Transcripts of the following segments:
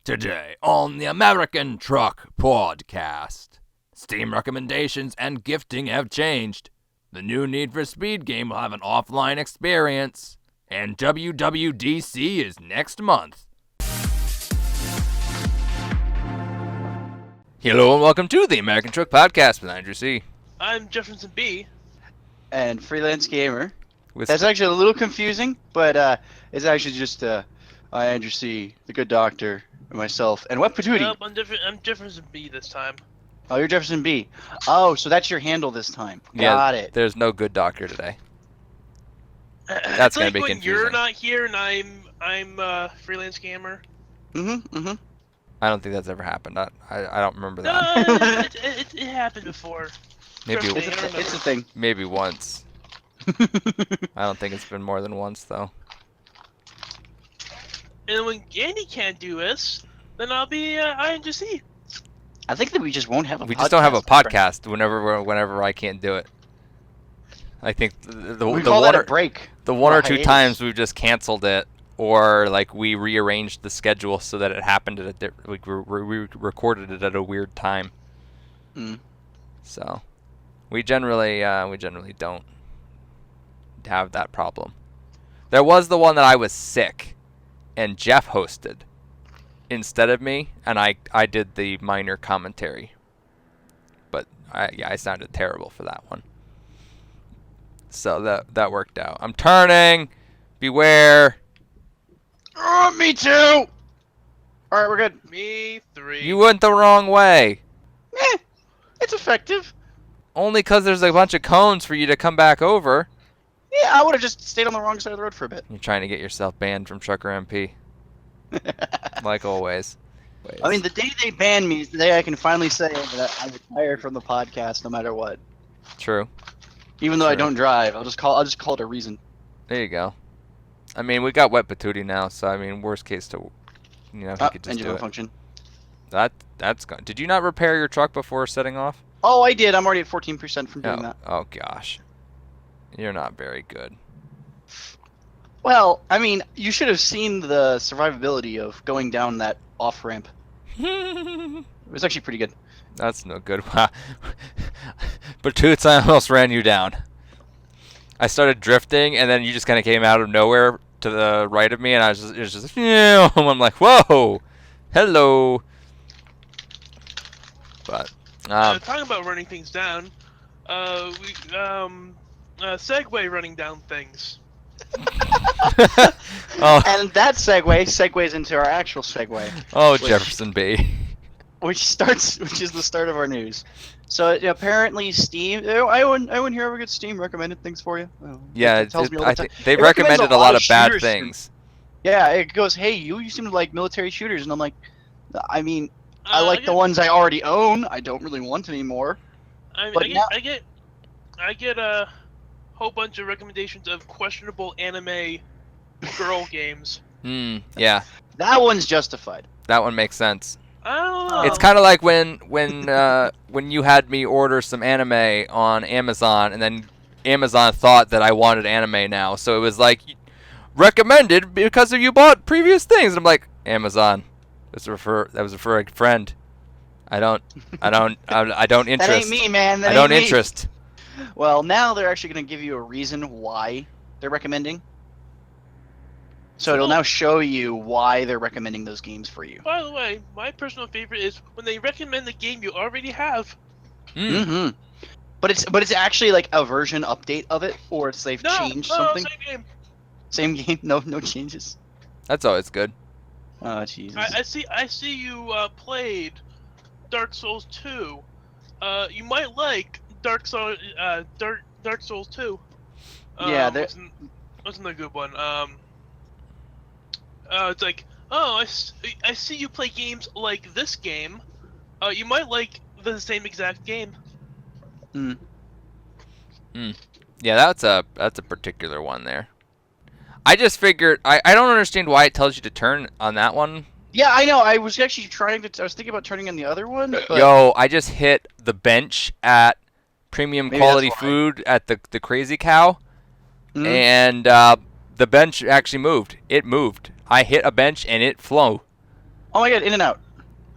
Today on the American Truck Podcast, Steam recommendations and gifting have changed. The new Need for Speed game will have an offline experience, and WWDC is next month. Hello and welcome to the American Truck Podcast with Andrew C. I'm Jefferson B. And Freelance Gamer. That's actually a little confusing, but it's actually just Andrew C, the good doctor, and myself, and what Patootie? Nope, I'm Jefferson B this time. Oh, you're Jefferson B. Oh, so that's your handle this time. Got it. There's no good doctor today. That's gonna be when confusing. You're not here and I'm Freelance Gamer. Mm-hmm. I don't think that's ever happened. I don't remember that. No, it happened before. Maybe Trust me, It's a thing. maybe once. I don't think it's been more than once though. And when Andy can't do this, then I'll be INGC. I think that we just won't have a podcast. We just don't have a podcast whenever I can't do it. I think the We call one that a break. the one or or two hiatus. times we've just canceled it, or like we rearranged the schedule so that it happened at a we recorded it at a weird time. Mm. So we generally don't have that problem. There was the one that I was sick, and Jeff hosted instead of me, and I did the minor commentary. But I sounded terrible for that one. So that worked out. I'm turning. Beware. Oh, me too. All right, we're good. Me 3. You went the wrong way. It's effective. Only because there's a bunch of cones for you to come back over. Yeah, I would have just stayed on the wrong side of the road for a bit. You're trying to get yourself banned from Trucker MP, like always. I mean, the day they ban me is the day I can finally say that I retire from the podcast, no matter what. True. Even though I True. don't drive, I'll just call it a reason. There you go. I mean, we got wet patootie now, so I mean, worst case to, he could just Engine do it. malfunction. That's gone. Did you not repair your truck before setting off? Oh, I did. I'm already at 14% from doing that. Oh gosh, you're not very good. Well, I mean, you should have seen the survivability of going down that off ramp. It was actually pretty good. That's no good. But Toots, I almost ran you down. I started drifting, and then you just kind of came out of nowhere to the right of me, and it was just, I'm like, whoa, hello. But Talking about running things down, Segway running down things. oh, And that segues into our actual segue, oh, Jefferson B. which is the start of our news. So apparently Steam, I wouldn't hear ever get Steam recommended things for you. Yeah, It tells me all I the time. think they've It recommends recommended a lot of bad shooters. things. Yeah, it goes, hey, you seem to like military shooters, and I'm like, I mean, I like get- the ones I already own. I don't really want any more. But I get a whole bunch of recommendations of questionable anime girl games. Yeah, That one's justified. that one makes sense. I don't know. It's kind of like when you had me order some anime on Amazon, and then Amazon thought that I wanted anime now, so it was like recommended because you bought previous things. And I'm like, Amazon, that was for a friend. I don't interest. That ain't me, man. I don't interest. Well, now they're actually going to give you a reason why they're recommending. So it'll now show you why they're recommending those games for you. By the way, my personal favorite is when they recommend the game you already have. Mm-hmm. But it's actually like a version update of it, or it's they've changed something. Same game. Same game, no changes. That's always good. Oh Jesus. I see you played Dark Souls 2. You might like Dark Souls 2. Yeah, wasn't a good one. It's like, I see you play games like this game. You might like the same exact game. Yeah, that's a particular one there. I just figured I don't understand why it tells you to turn on that one. Yeah, I know. I was actually I was thinking about turning on the other one. But Yo, I just hit the bench at premium Maybe quality that's why. food at the Crazy Cow, and the bench actually moved. It moved. I hit a bench and it flew. Oh my god, In and Out.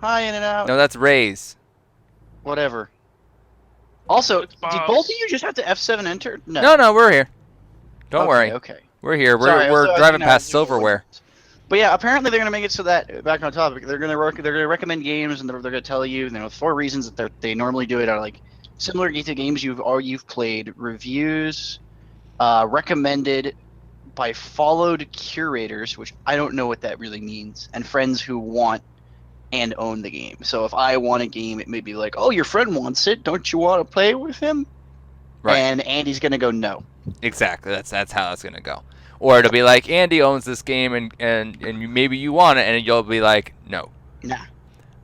Hi, In and Out. No, that's Ray's. Whatever. Also, It's did Bob's. both of you just have to F7 enter? No, we're here. Don't worry. Okay. We're here. Sorry, We're so I driving didn't know past if you were silverware. But yeah, apparently they're gonna make it so that back on topic, they're gonna recommend games, and they're gonna tell you, 4 reasons that they normally do it are like similar to games you've played, reviews, recommended by followed curators, which I don't know what that really means, and friends who want and own the game. So if I want a game, it may be like, oh, your friend wants it, don't you want to play with him? Right. And Andy's gonna go no. Exactly. That's how it's gonna go. Or it'll be like Andy owns this game and maybe you want it and you'll be like no. Nah.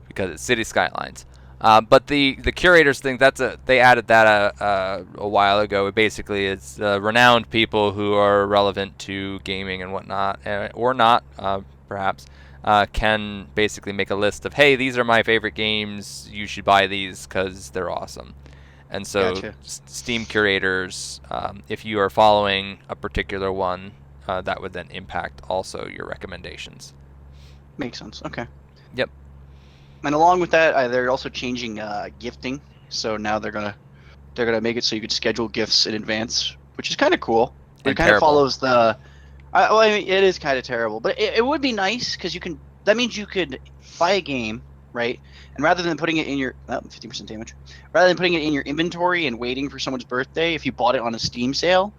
Because it's City Skylines. But the curators thing, they added that a while ago. It basically is renowned people who are relevant to gaming and whatnot, or not, perhaps, can basically make a list of, hey, these are my favorite games. You should buy these because they're awesome. And so Gotcha. Steam curators, if you are following a particular one, that would then impact also your recommendations. Makes sense. Okay. Yep. And along with that, they're also changing gifting. So now they're gonna make it so you could schedule gifts in advance, which is kind of cool. And It kind of terrible. follows the. Well, I mean, it is kind of terrible, but it would be nice because you can. That means you could buy a game, right? And rather than putting it in your 50% damage, rather than putting it in your inventory and waiting for someone's birthday, if you bought it on a Steam sale,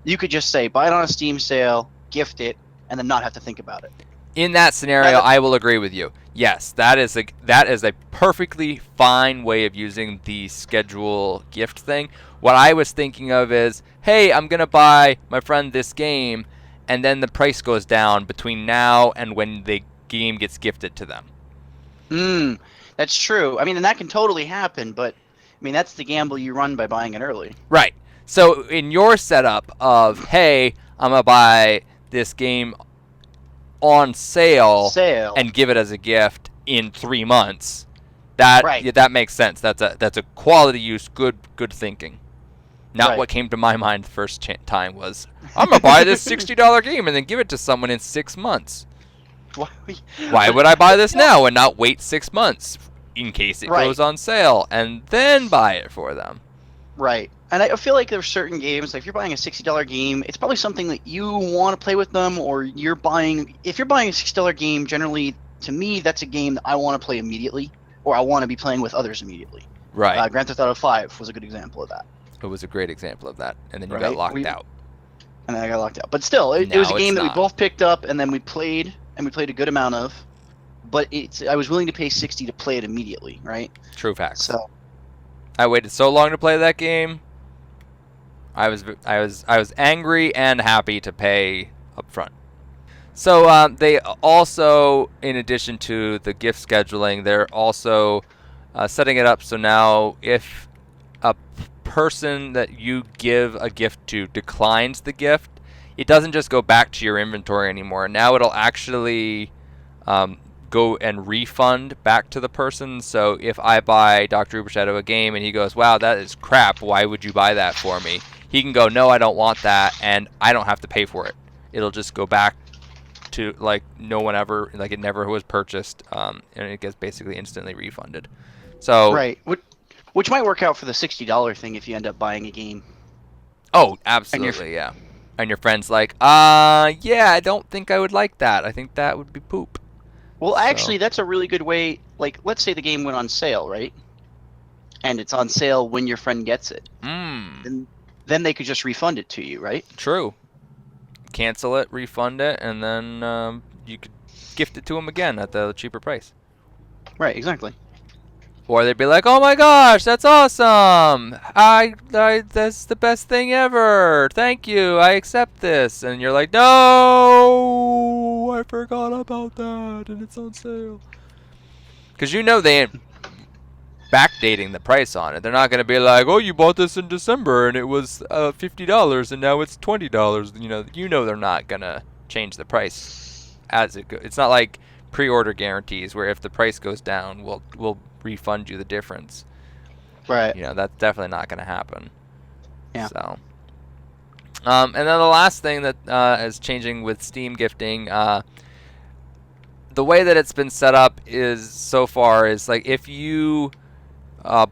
you could just say buy it on a Steam sale, gift it, and then not have to think about it. In that scenario, I will agree with you. Yes, that is a perfectly fine way of using the schedule gift thing. What I was thinking of is, hey, I'm gonna buy my friend this game, and then the price goes down between now and when the game gets gifted to them. That's true. I mean, and that can totally happen, but I mean, that's the gamble you run by buying it early. Right. So in your setup of, hey, I'm gonna buy this game on sale and give it as a gift in 3 months, that makes sense. That's a quality use, good thinking. Not what came to my mind the first time was, I'm gonna buy this $60 game and then give it to someone in 6 months. Why would I buy this now and not wait 6 months in case it goes on sale and then buy it for them? Right. And I feel like there's certain games, like if you're buying a $60 game, it's probably something that you want to play with them, or if you're buying a $60 game, generally, to me, that's a game that I want to play immediately, or I want to be playing with others immediately. Right. Grand Theft Auto 5 was a good example of that. It was a great example of that, and then you got locked out. And then I got locked out. But still, it was a game that we both picked up, and then we played a good amount of, but I was willing to pay $60 to play it immediately, right? True facts. So I waited so long to play that game. I was angry and happy to pay up front. So they also, in addition to the gift scheduling, they're also setting it up so now if a person that you give a gift to declines the gift, it doesn't just go back to your inventory anymore. Now it'll actually go and refund back to the person. So if I buy Dr. Ubershadow a game and he goes, wow, that is crap, why would you buy that for me? He can go, no, I don't want that, and I don't have to pay for it. It'll just go back to, like, no one ever, like, it never was purchased, and it gets basically instantly refunded. So right, which might work out for the $60 thing if you end up buying a game. Oh, absolutely, yeah. And your friend's like, yeah, I don't think I would like that. I think that would be poop. Well, actually, that's a really good way. Like, let's say the game went on sale, right? And it's on sale when your friend gets it. Then they could just refund it to you, right? True. Cancel it, refund it, and then you could gift it to them again at the cheaper price. Right, exactly. Or they'd be like, "Oh my gosh, that's awesome! That's the best thing ever! Thank you, I accept this." And you're like, "No, I forgot about that, and it's on sale." Because you know they ain't backdating the price on it. They're not gonna be like, "Oh, you bought this in December and it was $50 and now it's $20." You know they're not gonna change the price as it goes. It's not like pre-order guarantees where if the price goes down, we'll refund you the difference. Right. That's definitely not going to happen. Yeah. So, and then the last thing that is changing with Steam gifting, the way that it's been set up is so far is like if you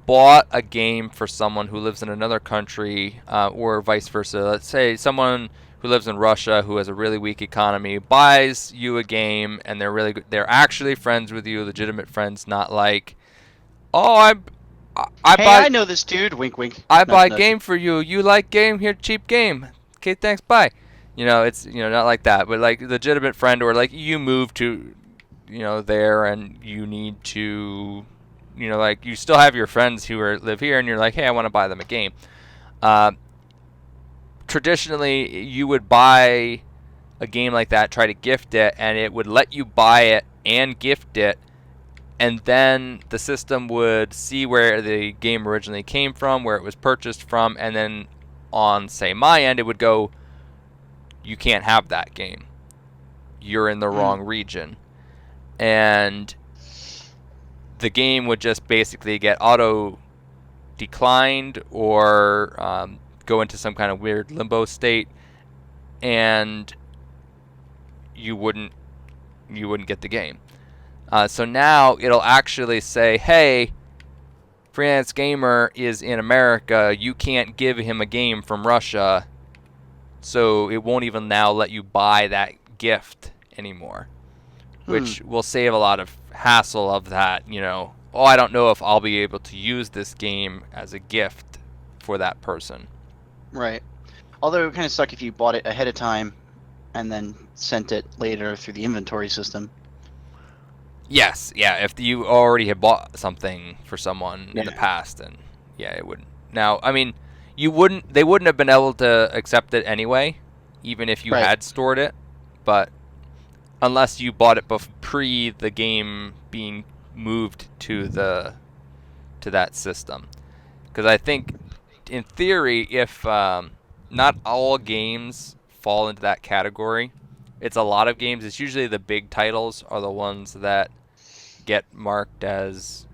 bought a game for someone who lives in another country, or vice versa. Let's say someone who lives in Russia who has a really weak economy buys you a game, and they're actually friends with you, legitimate friends, not like, oh, I Hey, buy I know this dude. Wink, wink. I buy Nudge, nudge. game for you. You like game? Here, cheap game. Okay, thanks. Bye. It's not like that, but like legitimate friend, or like you move to, there, and you need to, like you still have your friends who live here, and you're like, hey, I want to buy them a game. Traditionally, you would buy a game like that, try to gift it, and it would let you buy it and gift it, and then the system would see where the game originally came from, where it was purchased from, and then on, say, my end, it would go, you can't have that game. You're in the wrong region. And the game would just basically get auto declined or go into some kind of weird limbo state, and you wouldn't get the game. So now it'll actually say, hey, Freelance Gamer is in America. You can't give him a game from Russia. So it won't even now let you buy that gift anymore, which will save a lot of hassle of that, oh, I don't know if I'll be able to use this game as a gift for that person. Right. Although it would kind of suck if you bought it ahead of time and then sent it later through the inventory system. Yes, yeah, if you already had bought something for someone in the past, then yeah, it would. Now, I mean, they wouldn't have been able to accept it anyway, even if you had stored it, but unless you bought it pre the game being moved to that system. Because I think, in theory, if not all games fall into that category, it's a lot of games. It's usually the big titles are the ones that get marked as,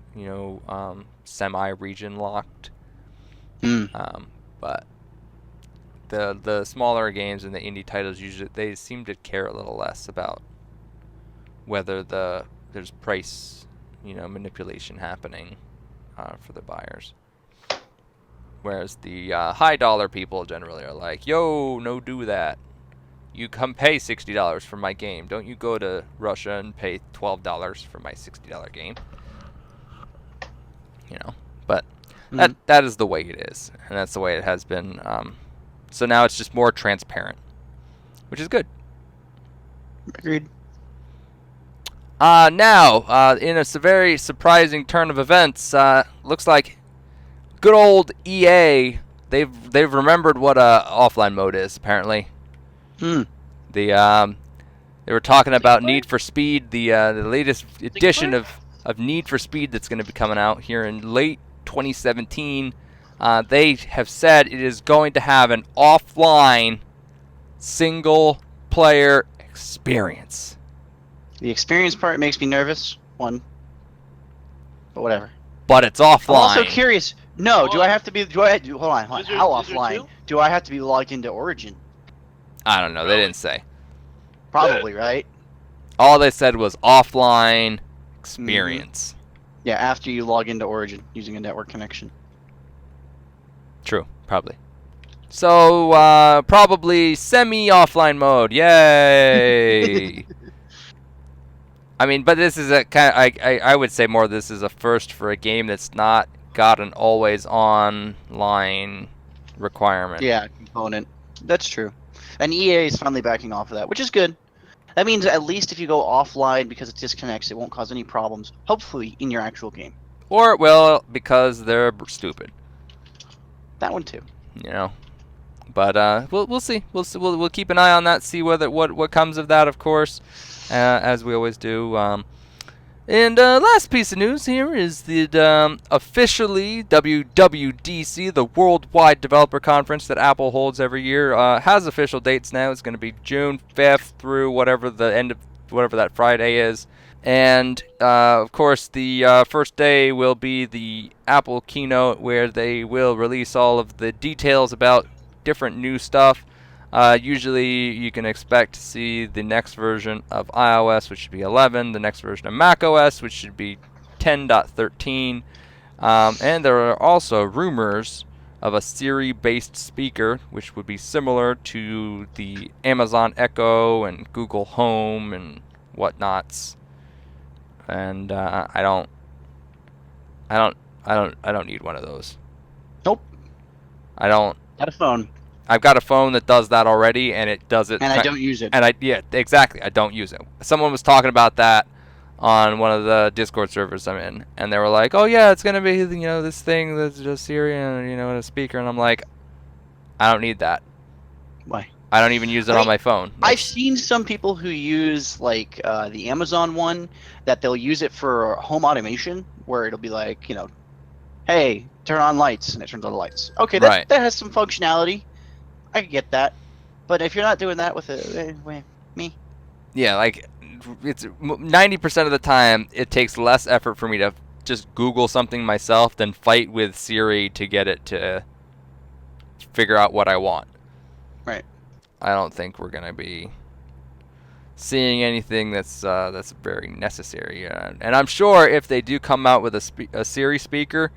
semi-region locked. But the smaller games and the indie titles, usually they seem to care a little less about whether there's price, manipulation happening for the buyers. Whereas the high dollar people generally are like, yo, no do that. You come pay $60 for my game. Don't you go to Russia and pay $12 for my $60 game. But that is the way it is, and that's the way it has been. So now it's just more transparent, which is good. Agreed. Now, in a very surprising turn of events, looks like good old EA, they've remembered what offline mode is, apparently. They were talking about Need for Speed, the latest edition of Need for Speed that's going to be coming out here in late 2017. They have said it is going to have an offline single-player experience. The experience part makes me nervous, but whatever. But it's offline. I'm also curious. No, do I have to be? Hold on. How offline? Do I have to be logged into Origin? I don't know. They didn't say. Probably, right? All they said was offline experience. Yeah, after you log into Origin using a network connection. True, probably. So, probably semi-offline mode. Yay! I mean, but this is a kind of, I would say more this is a first for a game that's not got an always online requirement. Yeah, component. That's true. And EA is finally backing off of that, which is good. That means at least if you go offline because it disconnects, it won't cause any problems, hopefully, in your actual game. Or it will, because they're stupid. That one too. But we'll see. We'll keep an eye on that. See what comes of that, of course, as we always do. And last piece of news here is the officially WWDC, the Worldwide Developer Conference that Apple holds every year, has official dates now. It's going to be June 5th through whatever that Friday is. And, of course, the first day will be the Apple keynote, where they will release all of the details about different new stuff. Usually you can expect to see the next version of iOS, which should be 11, the next version of macOS, which should be 10.13. And there are also rumors of a Siri-based speaker, which would be similar to the Amazon Echo and Google Home and whatnots. And I don't need one of those. Nope. I don't. Got a phone, I've got a phone that does that already, and it does it. and I don't use it. And yeah, exactly. I don't use it. Someone was talking about that on one of the Discord servers I'm in, and they were like, "Oh yeah, it's gonna be this thing that's just Siri and and a speaker," and I'm like, I don't need that. Why? I don't even use it on my phone. I've seen some people who use like the Amazon one that they'll use it for home automation, where it'll be like, hey, turn on lights, and it turns on the lights. Okay, that has some functionality. I can get that, but if you're not doing that with me. Yeah, like it's 90% of the time it takes less effort for me to just Google something myself than fight with Siri to get it to figure out what I want. Right. I don't think we're gonna be seeing anything that's very necessary. And I'm sure if they do come out with a Siri speaker,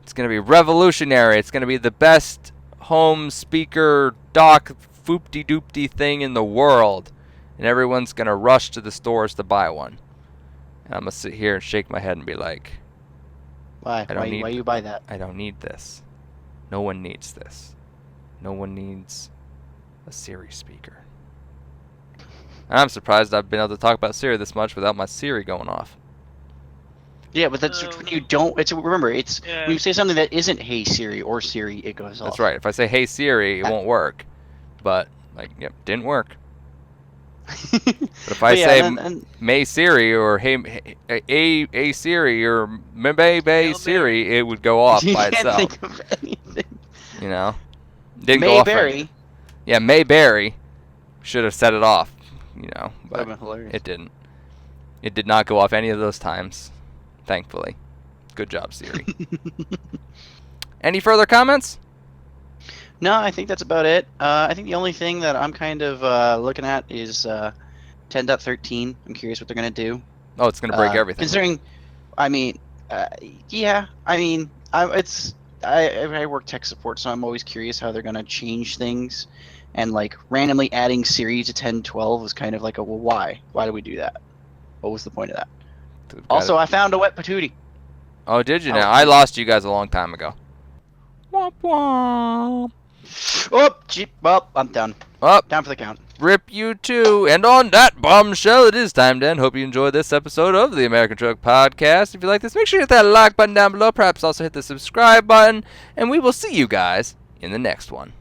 it's gonna be revolutionary. It's gonna be the best home speaker dock foopty doopty thing in the world, and everyone's gonna rush to the stores to buy one. And I'm gonna sit here and shake my head and be like, why you buy that? I don't need this. No one needs this. No one needs a Siri speaker. And I'm surprised I've been able to talk about Siri this much without my Siri going off. Yeah, but that's when you don't. Remember, when you say something that isn't "Hey Siri" or Siri, it goes off. That's right. If I say "Hey Siri," it won't work. But didn't work. But if I say "May Siri" or "Hey Siri" or "May Siri," it would go off by itself. You can't think of anything. Didn't go off. Mayberry. Yeah, Mayberry should have set it off. But it didn't. It did not go off any of those times. Thankfully. Good job, Siri. Any further comments? No, I think that's about it. I think the only thing that I'm kind of looking at is 10.13. I'm curious what they're going to do. Oh, it's going to break everything. Considering, I work tech support, so I'm always curious how they're going to change things. And like randomly adding Siri to 10.12 was kind of like well, why? Why do we do that? What was the point of that? Also, I found a wet patootie. Oh, did you now? I lost you guys a long time ago. Womp womp. Well, I'm done. Down for the count. Rip you too. And on that bombshell, it is time to end. Hope you enjoyed this episode of the American Truck Podcast. If you like this, make sure you hit that like button down below. Perhaps also hit the subscribe button. And we will see you guys in the next one.